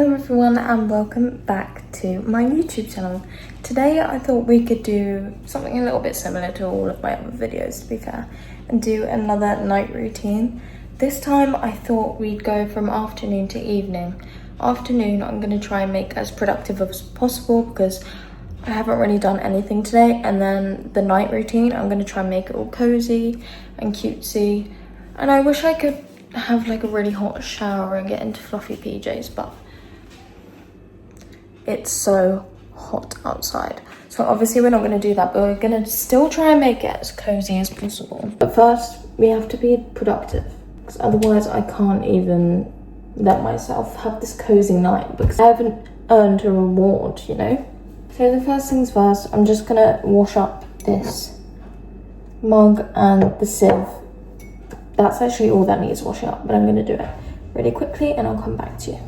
Hello everyone and welcome back to my YouTube channel. Today I thought we could do something a little bit similar to all of my other videos, to be fair, and do another night routine. This time I thought we'd go from afternoon to evening. Afternoon I'm going to try and make as productive as possible because I haven't really done anything today, and then the night routine I'm going to try and make it all cozy and cutesy. And I wish I could have like a really hot shower and get into fluffy PJs, but it's so hot outside. So obviously we're not going to do that, but we're going to still try and make it as cozy as possible. But first we have to be productive, because otherwise I can't even let myself have this cozy night because I haven't earned a reward, you know? So the first things first, I'm just going to wash up this mug and the sieve. That's actually all that needs washing up, but I'm going to do it really quickly and I'll come back to you.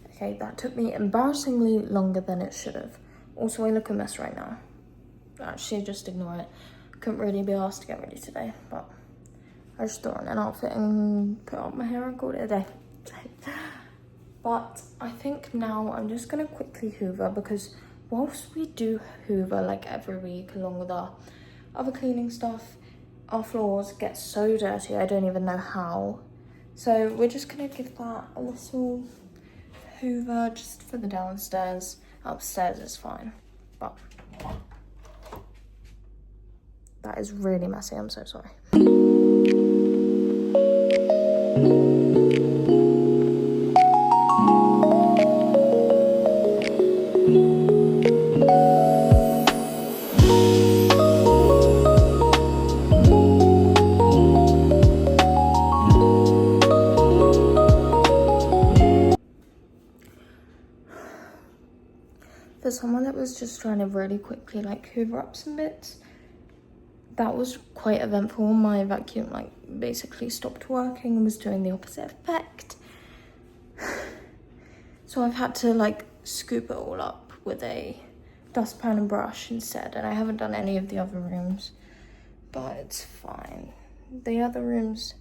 Okay, that took me embarrassingly longer than it should have. Also, I look a mess right now. Actually, just ignore it. Couldn't really be asked to get ready today, but I just threw on an outfit and put up my hair and called it a day. But I think now I'm just gonna quickly hoover, because whilst we do hoover like every week along with our other cleaning stuff, our floors get so dirty I don't even know how. So we're just gonna give that a little hoover just for the downstairs. Upstairs is fine, but that is really messy, I'm so sorry. For someone that was just trying to really quickly like hoover up some bits, that was quite eventful. My vacuum like basically stopped working and was doing the opposite effect. So I've had to like scoop it all up with a dustpan and brush instead, and I haven't done any of the other rooms, but it's fine. The other rooms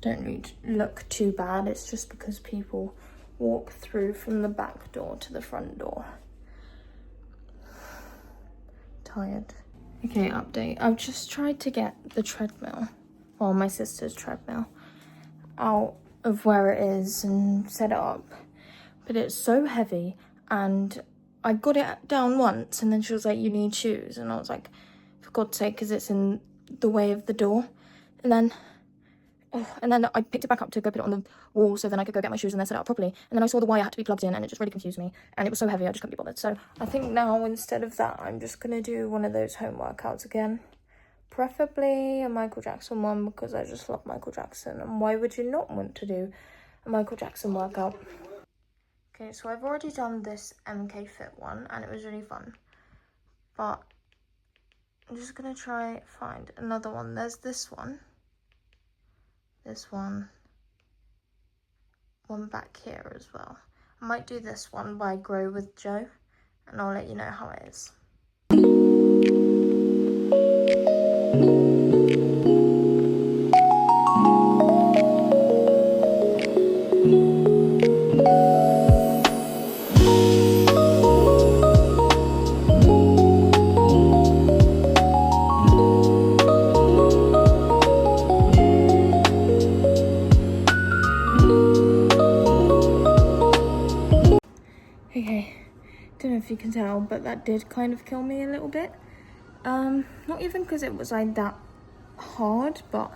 don't look too bad. It's just because people walk through from the back door to the front door. Tired. Okay, update. I've just tried to get the treadmill, well, my sister's treadmill, out of where it is and set it up, but it's so heavy, and I got it down once and then she was like, you need shoes, and I was like, for God's sake, because it's in the way of the door. And then I picked it back up to go put it on the wall so then I could go get my shoes and then set it up properly. And then I saw the wire had to be plugged in, and it just really confused me. And it was so heavy, I just couldn't be bothered. So I think now, instead of that, I'm just going to do one of those home workouts again. Preferably a Michael Jackson one, because I just love Michael Jackson. And why would you not want to do a Michael Jackson workout? Okay, so I've already done this MK Fit one, and it was really fun. But I'm just going to try find another one. There's this one. This one back here as well. I might do this one by Grow with Joe, and I'll let you know how it is. Okay, don't know if you can tell, but that did kind of kill me a little bit. Not even because it was like that hard, but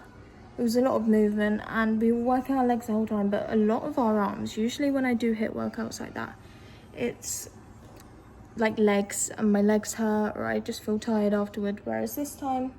it was a lot of movement, and we were working our legs the whole time, but a lot of our arms. Usually when I do HIIT workouts like that, it's like legs, and my legs hurt, or I just feel tired afterward, whereas this time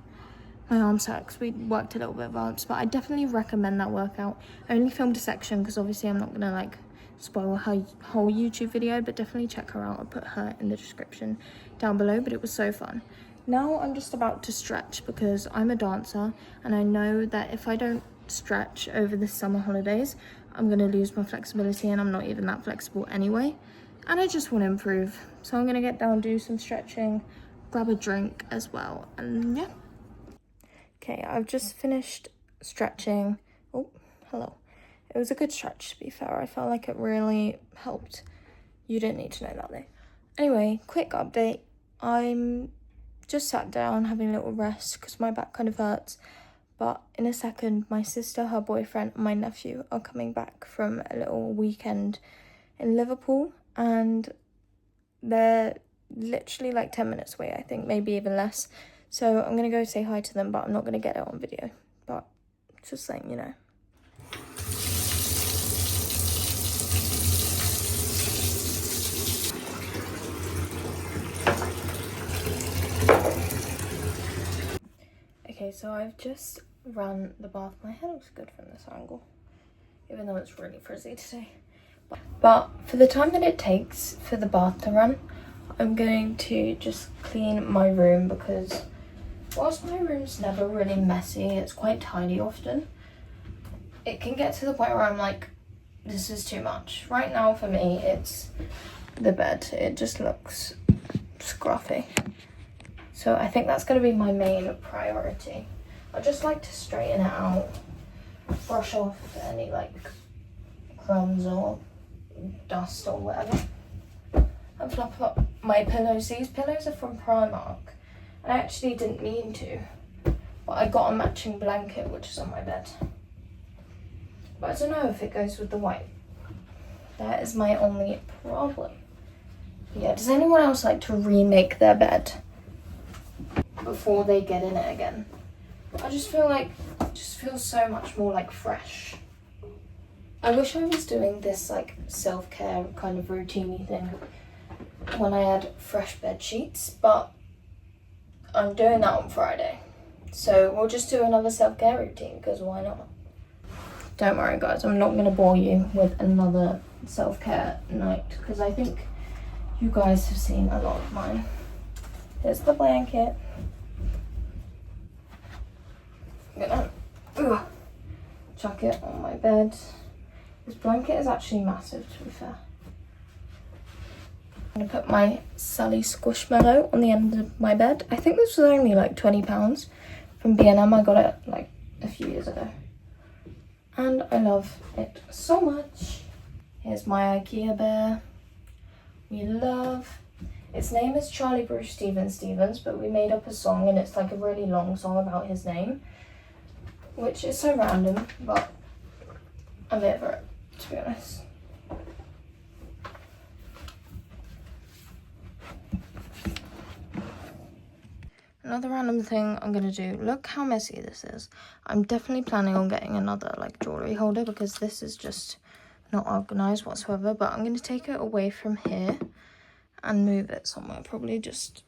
my arms hurt because we worked a little bit of arms. But I definitely recommend that workout. I only filmed a section because obviously I'm not gonna like spoil her whole YouTube video, but definitely check her out. I'll put her in the description down below. But it was so fun. Now I'm just about to stretch because I'm a dancer, and I know that if I don't stretch over the summer holidays, I'm going to lose my flexibility, and I'm not even that flexible anyway. and I just want to improve. So I'm gonna get down, do some stretching, grab a drink as well, and yeah. Okay, I've just finished stretching. Oh, hello. It was a good stretch, to be fair. I felt like it really helped. You didn't need to know that though. Anyway, quick update. I'm just sat down having a little rest because my back kind of hurts. But in a second, my sister, her boyfriend, and my nephew are coming back from a little weekend in Liverpool, and they're literally like 10 minutes away, I think, maybe even less. So I'm gonna go say hi to them, but I'm not gonna get it on video. But just saying, you know. Okay, so I've just ran the bath. My hair looks good from this angle, even though it's really frizzy today. But for the time that it takes for the bath to run, I'm going to just clean my room, because whilst my room's never really messy, it's quite tidy often. It can get to the point where I'm like, this is too much. Right now for me, it's the bed. It just looks scruffy. So I think that's going to be my main priority. I just like to straighten it out, brush off any like crumbs or dust or whatever, and fluff up my pillows. These pillows are from Primark, and I actually didn't mean to, but I got a matching blanket which is on my bed, but I don't know if it goes with the white. That is my only problem. Yeah, does anyone else like to remake their bed before they get in it again? I just feel like it just feels so much more like fresh. I wish I was doing this like self-care kind of routine thing when I had fresh bed sheets, but I'm doing that on Friday. So we'll just do another self-care routine, because why not? Don't worry guys, I'm not going to bore you with another self-care night, because I think you guys have seen a lot of mine. Here's the blanket. I'm gonna chuck it on my bed. This blanket is actually massive, to be fair. I'm gonna put my Sally Squishmallow on the end of my bed. I think this was only like £20 from B&M. I got it like a few years ago, and I love it so much. Here's my IKEA bear. We love. Its name is Charlie Bruce Stevens, but we made up a song, and it's like a really long song about his name, which is so random, but I'm here for it, to be honest. Another random thing I'm gonna do, look how messy this is. I'm definitely planning on getting another like jewellery holder, because this is just not organised whatsoever, but I'm gonna take it away from here and move it somewhere, probably just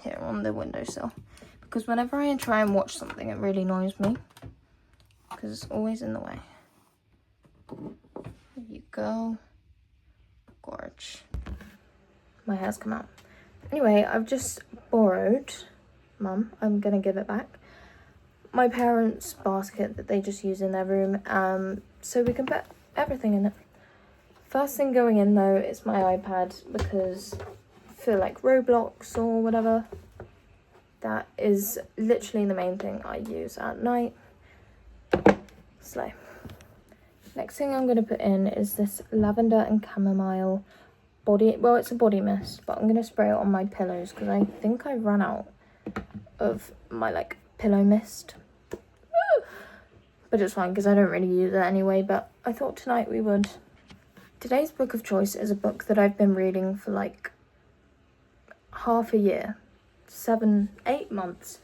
here on the windowsill, because whenever I try and watch something, it really annoys me, because it's always in the way. There you go. Gorge. My hair's come out. Anyway, I've just borrowed, Mum, I'm gonna give it back, my parents' basket that they just use in their room, so we can put everything in it. First thing going in though is my iPad, because for like Roblox or whatever, that is literally the main thing I use at night. Slay. Next thing I'm going to put in is this lavender and chamomile body, well it's a body mist, but I'm going to spray it on my pillows, because I think I've run out of my like pillow mist. But it's fine, because I don't really use it anyway, but I thought tonight we would. Today's book of choice is a book that I've been reading for like half a year, 7-8 months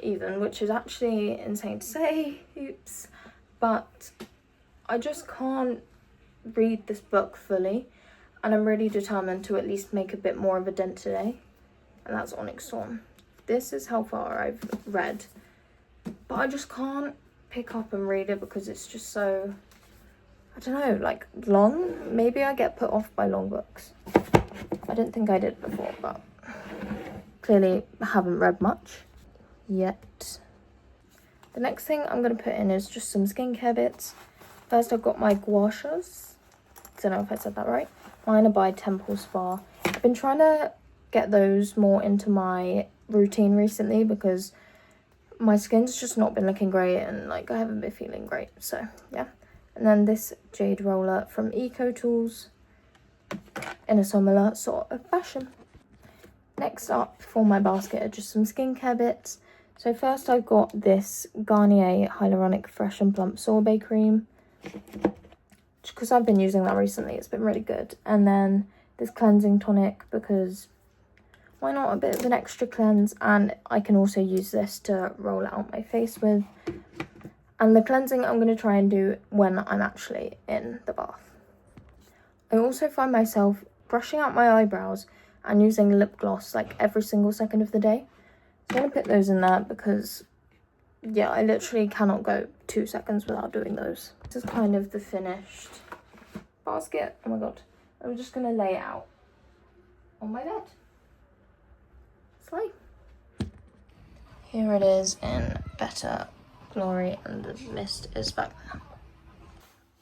even, which is actually insane to say, oops, but I just can't read this book fully, and I'm really determined to at least make a bit more of a dent today, and that's Onyx Storm. This is how far I've read, but I just can't pick up and read it because it's just so, I don't know, like long. Maybe I get put off by long books. I didn't think I did before, but clearly I haven't read much yet. The next thing I'm going to put in is just some skincare bits. First I've got my gua sha. Don't know if I said that right. Mine are by Temple Spa. I've been trying to get those more into my routine recently because my skin's just not been looking great and like I haven't been feeling great. So yeah. And then this jade roller from Eco Tools in a similar sort of fashion. Next up for my basket are just some skincare bits. So first I've got this Garnier Hyaluronic Fresh and Plump Sorbet Cream. Because I've been using that recently, it's been really good. And then this cleansing tonic, because why not, a bit of an extra cleanse, and I can also use this to roll out my face with. And the cleansing I'm going to try and do when I'm actually in the bath. I also find myself brushing out my eyebrows and using lip gloss like every single second of the day. So I'm going to put those in there because, yeah, I literally cannot go 2 seconds without doing those. This is kind of the finished basket. Oh my god. I'm just going to lay it out on my bed. Slay. Here it is in better glory and the mist is back there.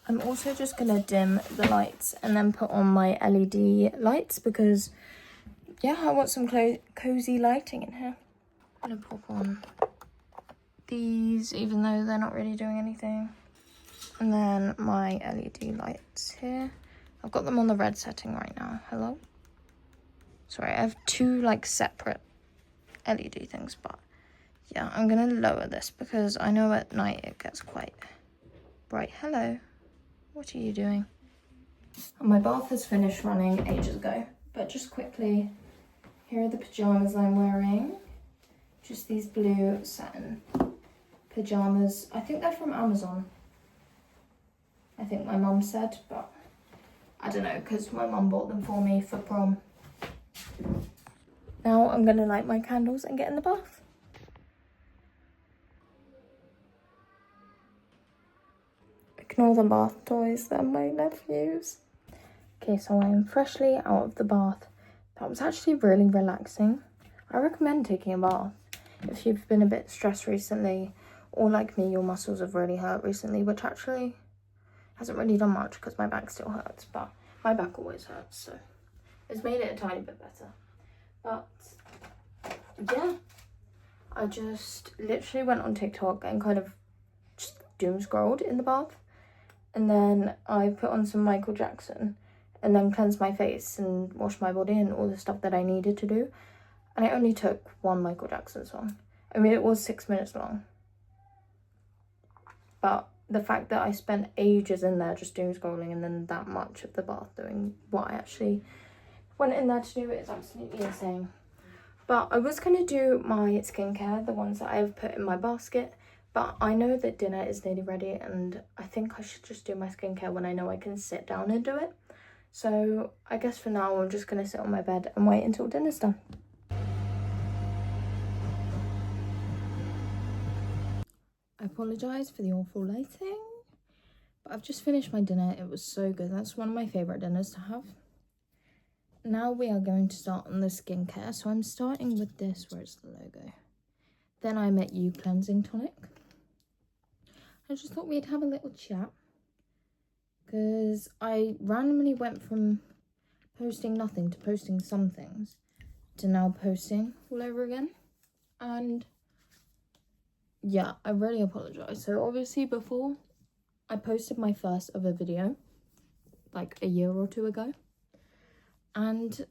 I'm also just going to dim the lights and then put on my LED lights because, yeah, I want some cozy lighting in here. I'm going to pop on these even though they're not really doing anything. And then my LED lights here. I've got them on the red setting right now. Hello? Sorry, I have two like separate LED things, but yeah, I'm gonna lower this because I know at night it gets quite bright. Hello, what are you doing? And my bath has finished running ages ago, but just quickly, here are the pajamas I'm wearing. Just these blue satin pajamas. I think they're from Amazon. I think my mum said, but I don't know because my mum bought them for me for prom. Now I'm gonna light my candles and get in the bath. Ignore the bath toys, they're my nephews. Okay, so I'm freshly out of the bath. That was actually really relaxing. I recommend taking a bath if you've been a bit stressed recently, or like me, your muscles have really hurt recently, which actually hasn't really done much because my back still hurts, but my back always hurts, so it's made it a tiny bit better. But yeah, I just literally went on TikTok and kind of just doom scrolled in the bath, and then I put on some Michael Jackson and then cleansed my face and washed my body and all the stuff that I needed to do. And it only took one Michael Jackson song. I mean, it was 6 minutes long, but the fact that I spent ages in there just doom scrolling and then that much of the bath doing what I actually went in there to do is absolutely insane. But I was going to do my skincare, the ones that I have put in my basket, but I know that dinner is nearly ready and I think I should just do my skincare when I know I can sit down and do it. So I guess for now I'm just going to sit on my bed and wait until dinner's done. I apologise for the awful lighting, but I've just finished my dinner. It was so good. That's one of my favourite dinners to have. Now we are going to start on the skincare. So I'm starting with this, where it's the logo. Then I Met You Cleansing Tonic. I just thought we'd have a little chat because I randomly went from posting nothing to posting some things to now posting all over again. And yeah, I really apologise. So obviously before, I posted my first ever video like a year or two ago. And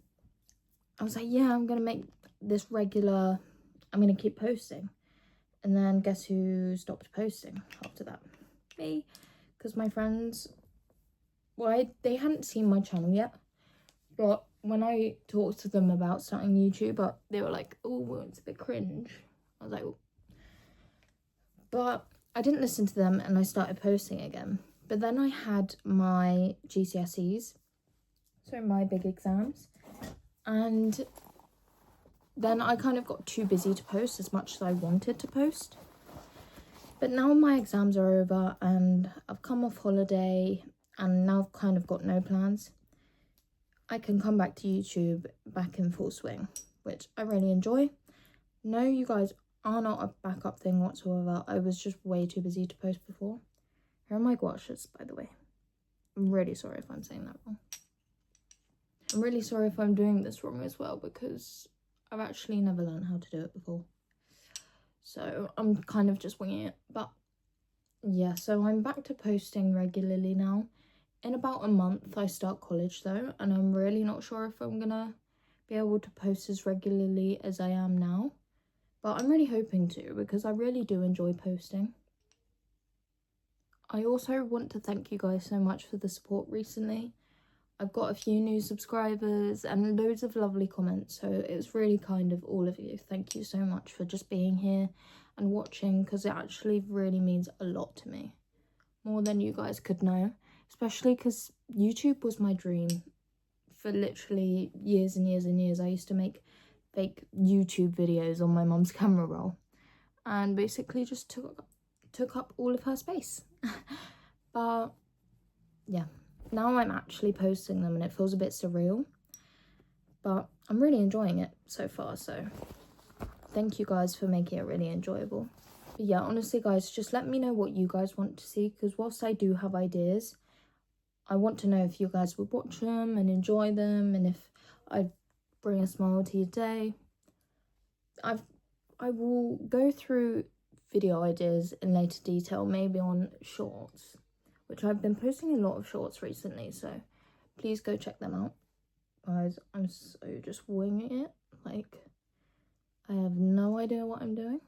I was like, yeah, I'm going to make this regular, I'm going to keep posting. And then guess who stopped posting after that? Me. Because my friends, well, they hadn't seen my channel yet. But when I talked to them about starting YouTube, they were like, oh, well, it's a bit cringe. I was like, oh. But I didn't listen to them and I started posting again. But then I had my GCSEs, so my big exams, and then I kind of got too busy to post as much as I wanted to post. But now my exams are over and I've come off holiday and now I've kind of got no plans. I can come back to YouTube back in full swing, which I really enjoy. No, you guys are not a backup thing whatsoever. I was just way too busy to post before. Here are my gouaches, by the way. I'm really sorry if I'm saying that wrong. I'm really sorry if I'm doing this wrong as well, because I've actually never learned how to do it before. So I'm kind of just winging it. But yeah, so I'm back to posting regularly now. In about a month I start college though, and I'm really not sure if I'm gonna be able to post as regularly as I am now. But I'm really hoping to, because I really do enjoy posting. I also want to thank you guys so much for the support recently. I've got a few new subscribers and loads of lovely comments, so it's really kind of all of you. Thank you so much for just being here and watching, because it actually really means a lot to me. More than you guys could know, especially because YouTube was my dream for literally years and years and years. I used to make fake YouTube videos on my mum's camera roll and basically just took up all of her space. But yeah, now I'm actually posting them and it feels a bit surreal, but I'm really enjoying it so far, so thank you guys for making it really enjoyable. But yeah, honestly guys, just let me know what you guys want to see, because whilst I do have ideas, I want to know if you guys would watch them and enjoy them, and if I bring a smile to your day. I will go through video ideas in later detail, maybe on shorts, which I've been posting a lot of shorts recently, so please go check them out. Guys, I'm so just winging it, like I have no idea what I'm doing.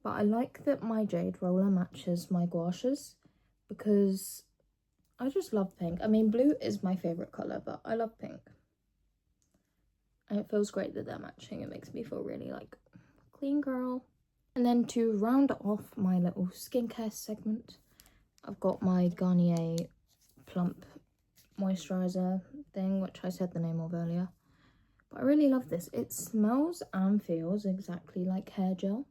But I like that my jade roller matches my gouaches, because I just love pink. I mean, blue is my favourite colour, but I love pink. And it feels great that they're matching. It makes me feel really like clean girl. And then to round off my little skincare segment, I've got my Garnier Plump moisturiser thing, which I said the name of earlier. But I really love this. It smells and feels exactly like hair gel,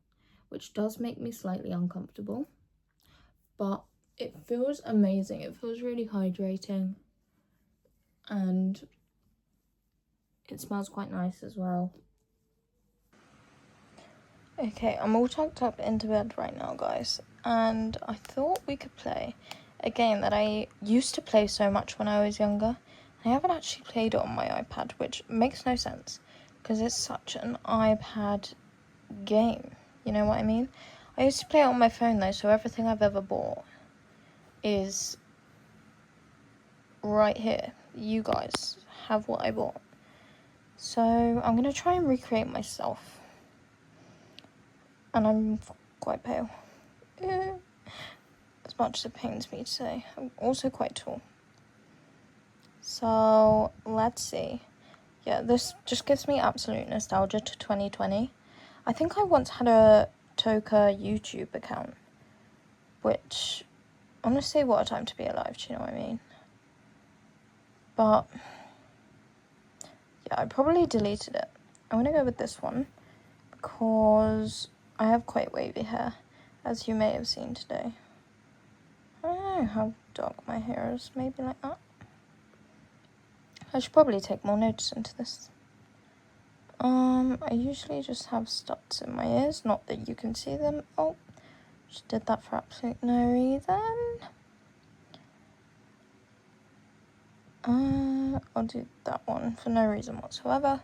which does make me slightly uncomfortable. But it feels amazing. It feels really hydrating. And it smells quite nice as well. Okay, I'm all tucked up into bed right now, guys, and I thought we could play a game that I used to play so much when I was younger. I haven't actually played it on my iPad, which makes no sense, because it's such an iPad game, you know what I mean? I used to play it on my phone though, so everything I've ever bought is right here. You guys have what I bought. So I'm going to try and recreate myself. And I'm quite pale. As much as it pains me to say. I'm also quite tall. So, let's see. Yeah, this just gives me absolute nostalgia to 2020. I think I once had a Toka YouTube account. Which, honestly, what a time to be alive, do you know what I mean? But, yeah, I probably deleted it. I'm going to go with this one. Because I have quite wavy hair, as you may have seen today. I don't know how dark my hair is, maybe like that. I should probably take more notice into this. I usually just have studs in my ears, not that you can see them. Oh, just did that for absolute no reason. I'll do that one for no reason whatsoever.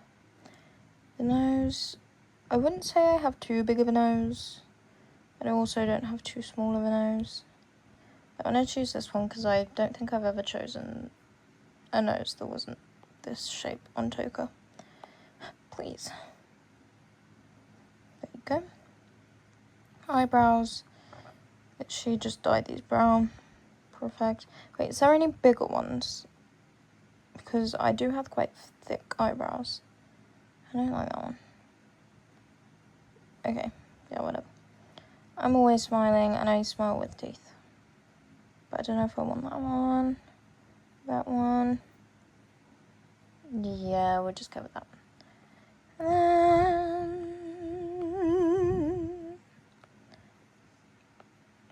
The nose, I wouldn't say I have too big of a nose, but I also don't have too small of a nose. I'm going to choose this one because I don't think I've ever chosen a nose that wasn't this shape on Toka. Please. There you go. Eyebrows. Literally just dyed these brown. Perfect. Wait, is there any bigger ones? Because I do have quite thick eyebrows. I don't like that one. Okay, yeah, whatever. I'm always smiling and I smile with teeth. But I don't know if I want that one. That one. Yeah, we'll just go with that one.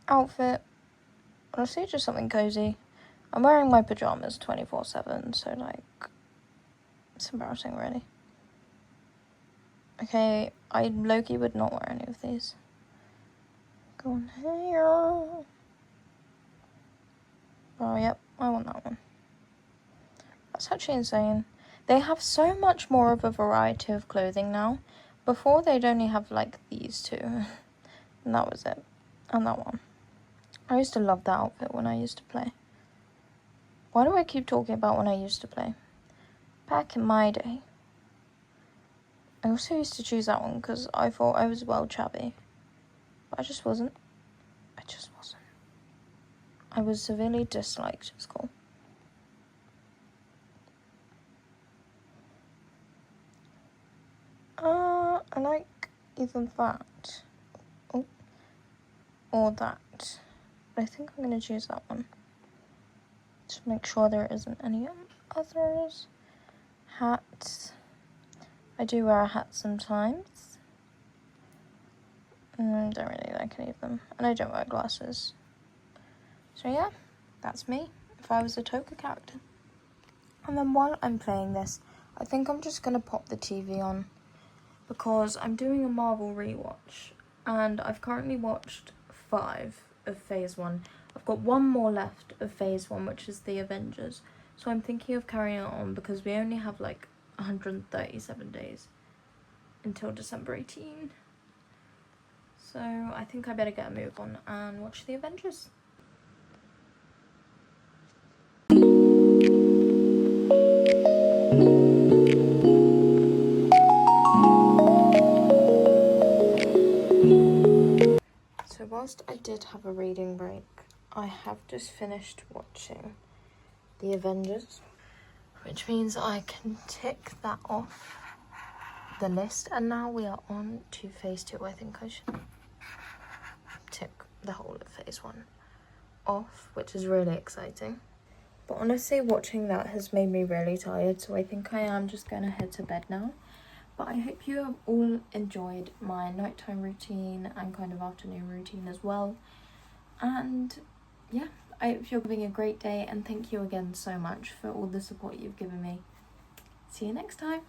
Outfit. Honestly, just something cozy. I'm wearing my pajamas 24/7, so like, it's embarrassing really. Okay, I low-key would not wear any of these. Go on here. Oh, yep, I want that one. That's actually insane. They have so much more of a variety of clothing now. Before, they'd only have, like, these two. And that was it. And that one. I used to love that outfit when I used to play. Why do I keep talking about when I used to play? Back in my day. I also used to choose that one because I thought I was well chubby. But I just wasn't. I just wasn't. I was severely disliked at school. I like either that or that. But I think I'm going to choose that one. To make sure there isn't any others. Hats. I do wear a hat sometimes. I don't really like any of them. And I don't wear glasses. So yeah, that's me. If I was a Toka character. And then while I'm playing this, I think I'm just going to pop the TV on. Because I'm doing a Marvel rewatch. And I've currently watched 5 of Phase 1. I've got 1 more left of Phase 1, which is the Avengers. So I'm thinking of carrying it on because we only have like 137 days until December 18. So I think I better get a move on and watch the Avengers. So whilst I did have a reading break, I have just finished watching the Avengers, which means I can tick that off the list. And now we are on to Phase 2. I think I should tick the whole of Phase 1 off, which is really exciting. But honestly, watching that has made me really tired, so I think I am just going to head to bed now. But I hope you have all enjoyed my nighttime routine and kind of afternoon routine as well. And yeah, I hope you're having a great day, and thank you again so much for all the support you've given me. See you next time.